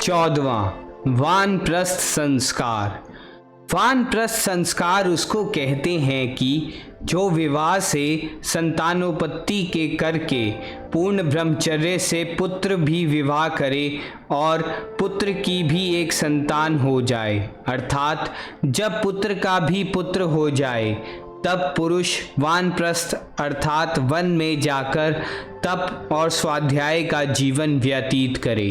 14वां वानप्रस्थ संस्कार। वानप्रस्थ संस्कार उसको कहते हैं कि जो विवाह से संतानोत्पत्ति के करके पूर्ण ब्रह्मचर्य से पुत्र भी विवाह करे और पुत्र की भी एक संतान हो जाए, अर्थात जब पुत्र का भी पुत्र हो जाए तब पुरुष वानप्रस्थ अर्थात वन में जाकर तप और स्वाध्याय का जीवन व्यतीत करे।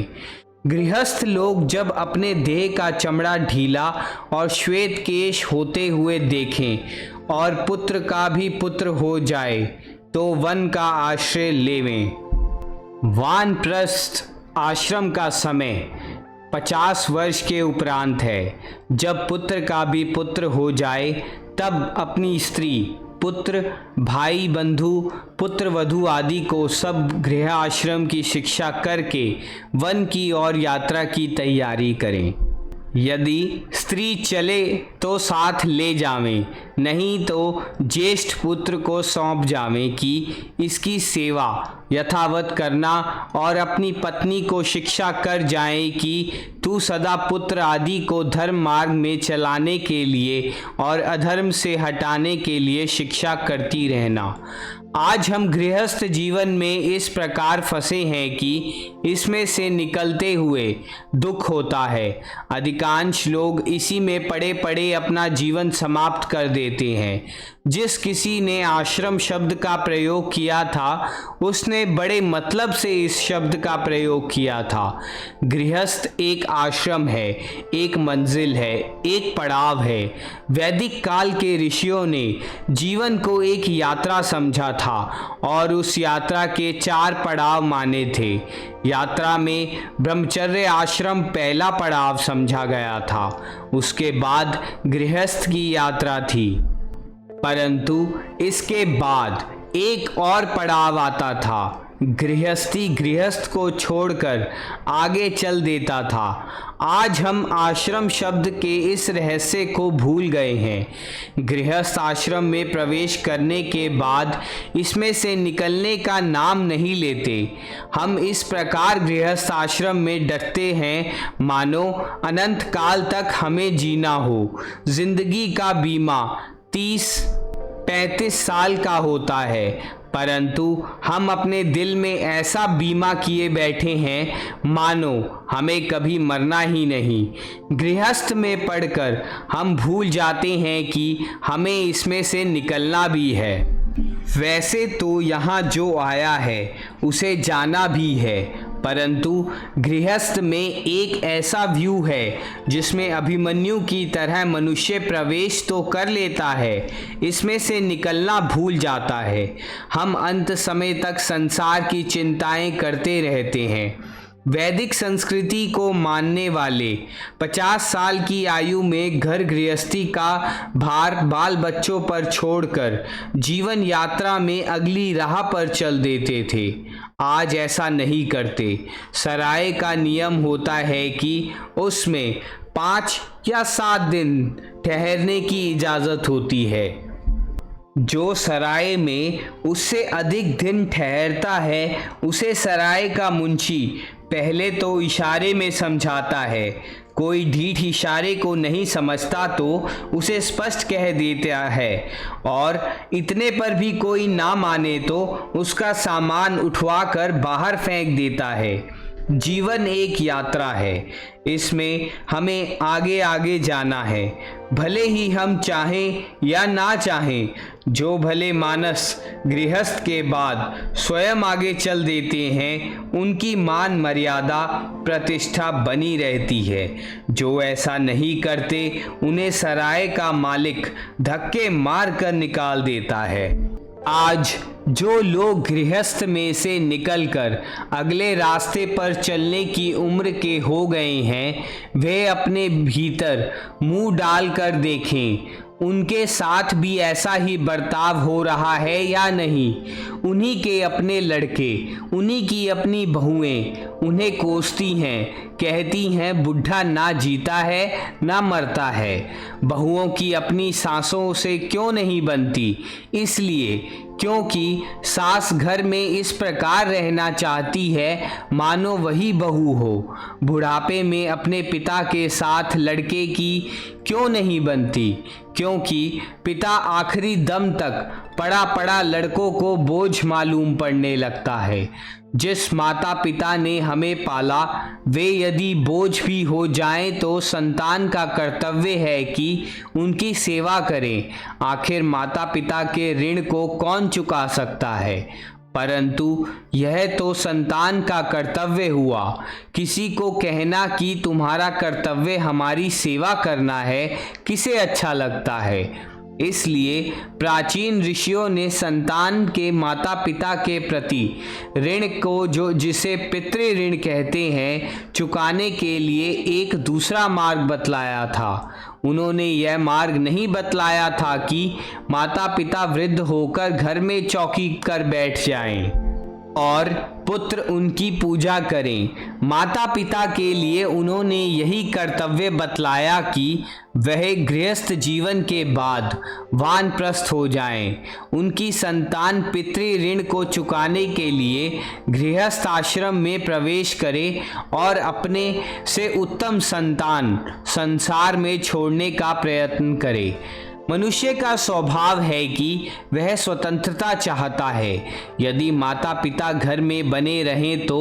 गृहस्थ लोग जब अपने देह का चमड़ा ढीला और श्वेत केश होते हुए देखें और पुत्र का भी पुत्र हो जाए तो वन का आश्रय लेवें। वानप्रस्थ आश्रम का समय 50 वर्ष के उपरांत है। जब पुत्र का भी पुत्र हो जाए तब अपनी स्त्री, पुत्र, भाई, बंधु, पुत्र वधू आदि को सब गृह आश्रम की शिक्षा करके वन की ओर यात्रा की तैयारी करें। यदि स्त्री चले तो साथ ले जावें, नहीं तो ज्येष्ठ पुत्र को सौंप जावें कि इसकी सेवा यथावत करना और अपनी पत्नी को शिक्षा कर जाएं कि तू सदा पुत्र आदि को धर्म मार्ग में चलाने के लिए और अधर्म से हटाने के लिए शिक्षा करती रहना। आज हम गृहस्थ जीवन में इस प्रकार फंसे हैं कि इसमें से निकलते हुए दुख होता है। अधिकांश लोग इसी में पड़े पड़े अपना जीवन समाप्त कर देते हैं। जिस किसी ने आश्रम शब्द का प्रयोग किया था उसने बड़े मतलब से इस शब्द का प्रयोग किया था। गृहस्थ एक आश्रम है, एक मंजिल है, एक पड़ाव है। वैदिक काल के ऋषियों ने जीवन को एक यात्रा समझा था और उस यात्रा के 4 पड़ाव माने थे। यात्रा में ब्रह्मचर्य आश्रम पहला पड़ाव समझा गया था, उसके बाद गृहस्थ की यात्रा थी। परंतु इसके बाद एक और पड़ाव आता था। गृहस्थी गृहस्थ को छोड़कर आगे चल देता था। आज हम आश्रम शब्द के इस रहस्य को भूल गए हैं। गृहस्थ आश्रम में प्रवेश करने के बाद इसमें से निकलने का नाम नहीं लेते। हम इस प्रकार गृहस्थ आश्रम में डरते हैं मानो अनंत काल तक हमें जीना हो। जिंदगी का बीमा 30-35 साल का होता है, परंतु हम अपने दिल में ऐसा बीमा किए बैठे हैं मानो हमें कभी मरना ही नहीं। गृहस्थ में पड़कर हम भूल जाते हैं कि हमें इसमें से निकलना भी है। वैसे तो यहाँ जो आया है उसे जाना भी है, परंतु गृहस्थ में एक ऐसा व्यू है जिसमें अभिमन्यु की तरह मनुष्य प्रवेश तो कर लेता है, इसमें से निकलना भूल जाता है। हम अंत समय तक संसार की चिंताएं करते रहते हैं। वैदिक संस्कृति को मानने वाले 50 साल की आयु में घर गृहस्थी का भार बाल बच्चों पर छोड़कर जीवन यात्रा में अगली राह पर चल देते थे। आज ऐसा नहीं करते। सराय का नियम होता है कि उसमें 5 या 7 दिन ठहरने की इजाज़त होती है। जो सराय में उससे अधिक दिन ठहरता है उसे सराय का मुंशी पहले तो इशारे में समझाता है। कोई ढीठ इशारे को नहीं समझता तो उसे स्पष्ट कह देता है, और इतने पर भी कोई ना माने तो उसका सामान उठवाकर बाहर फेंक देता है। जीवन एक यात्रा है, इसमें हमें आगे आगे जाना है, भले ही हम चाहें या ना चाहें। जो भले मानस गृहस्थ के बाद स्वयं आगे चल देते हैं उनकी मान मर्यादा प्रतिष्ठा बनी रहती है। जो ऐसा नहीं करते उन्हें सराय का मालिक धक्के मार कर निकाल देता है। आज जो लोग गृहस्थ में से निकलकर अगले रास्ते पर चलने की उम्र के हो गए हैं वे अपने भीतर मुंह डालकर देखें उनके साथ भी ऐसा ही बर्ताव हो रहा है या नहीं। उन्हीं के अपने लड़के, उन्हीं की अपनी बहुएं उन्हें कोसती हैं, कहती हैं बुढ़ा ना जीता है ना मरता है। बहुओं की अपनी सांसों से क्यों नहीं बनती? इसलिए क्योंकि सास घर में इस प्रकार रहना चाहती है मानो वही बहू हो। बुढ़ापे में अपने पिता के साथ लड़के की क्यों नहीं बनती, क्योंकि पिता आखिरी दम तक पड़ा पड़ा लड़कों को बोझ मालूम पड़ने लगता है। जिस माता पिता ने हमें पाला वे यदि बोझ भी हो जाएं तो संतान का कर्तव्य है कि उनकी सेवा करें। आखिर माता पिता के ऋण को कौन चुका सकता है, परंतु यह तो संतान का कर्तव्य हुआ। किसी को कहना कि तुम्हारा कर्तव्य हमारी सेवा करना है, किसे अच्छा लगता है। इसलिए प्राचीन ऋषियों ने संतान के माता पिता के प्रति ऋण को, जो जिसे पितृ ऋण कहते हैं, चुकाने के लिए एक दूसरा मार्ग बतलाया था। उन्होंने यह मार्ग नहीं बतलाया था कि माता पिता वृद्ध होकर घर में चौकी कर बैठ जाएं और पुत्र उनकी पूजा करें। माता पिता के लिए उन्होंने यही कर्तव्य बतलाया कि वह गृहस्थ जीवन के बाद वानप्रस्थ हो जाएं। उनकी संतान पितृ ऋण को चुकाने के लिए गृहस्थ आश्रम में प्रवेश करे और अपने से उत्तम संतान संसार में छोड़ने का प्रयत्न करे। मनुष्य का स्वभाव है कि वह स्वतंत्रता चाहता है। यदि माता पिता घर में बने रहें तो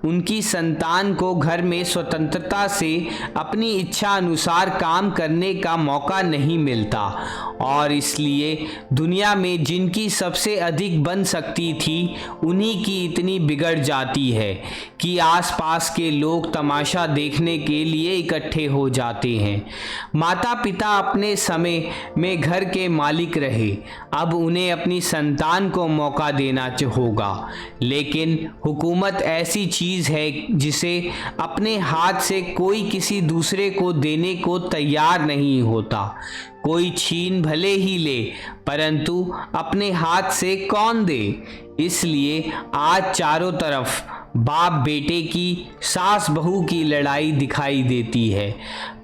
उनकी संतान को घर में स्वतंत्रता से अपनी इच्छा अनुसार काम करने का मौका नहीं मिलता, और इसलिए दुनिया में जिनकी सबसे अधिक बन सकती थी उन्हीं की इतनी बिगड़ जाती है कि आसपास के लोग तमाशा देखने के लिए इकट्ठे हो जाते हैं। माता पिता अपने समय में घर के मालिक रहे, अब उन्हें अपनी संतान को मौका देना होगा। लेकिन हुकूमत ऐसी चीज है जिसे अपने हाथ से कोई किसी दूसरे को देने को तैयार नहीं होता। कोई छीन भले ही ले, परंतु अपने हाथ से कौन दे। इसलिए आज चारों तरफ बाप बेटे की, सास बहू की लड़ाई दिखाई देती है।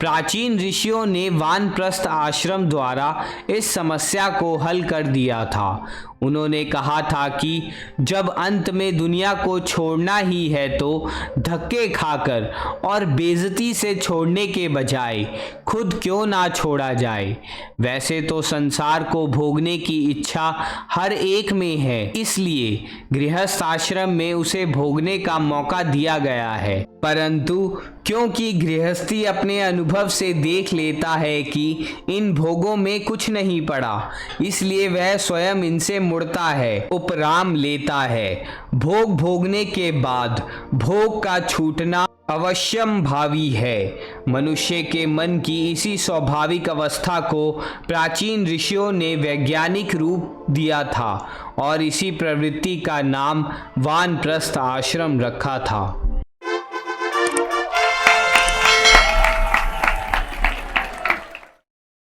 प्राचीन ऋषियों ने वानप्रस्थ आश्रम द्वारा इस समस्या को हल कर दिया था। उन्होंने कहा था कि जब अंत में दुनिया को छोड़ना ही है तो धक्के खाकर और बेइज्जती से छोड़ने के बजाय खुद क्यों ना छोड़ा जाए। वैसे तो संसार को भोगने की इच्छा हर एक में है, इसलिए गृहस्थ आश्रम में उसे भोगने का मौका दिया गया है। परंतु क्योंकि गृहस्थी अपने अनुभव से देख लेता है कि इन भोगों में कुछ नहीं पड़ा, इसलिए वह स्वयं इनसे मुड़ता है, उपराम लेता है। भोग भोगने के बाद भोग का छूटना अवश्यम भावी है। मनुष्य के मन की इसी स्वाभाविक अवस्था को प्राचीन ऋषियों ने वैज्ञानिक रूप दिया था और इसी प्रवृत्ति का नाम वानप्रस्थ आश्रम रखा था।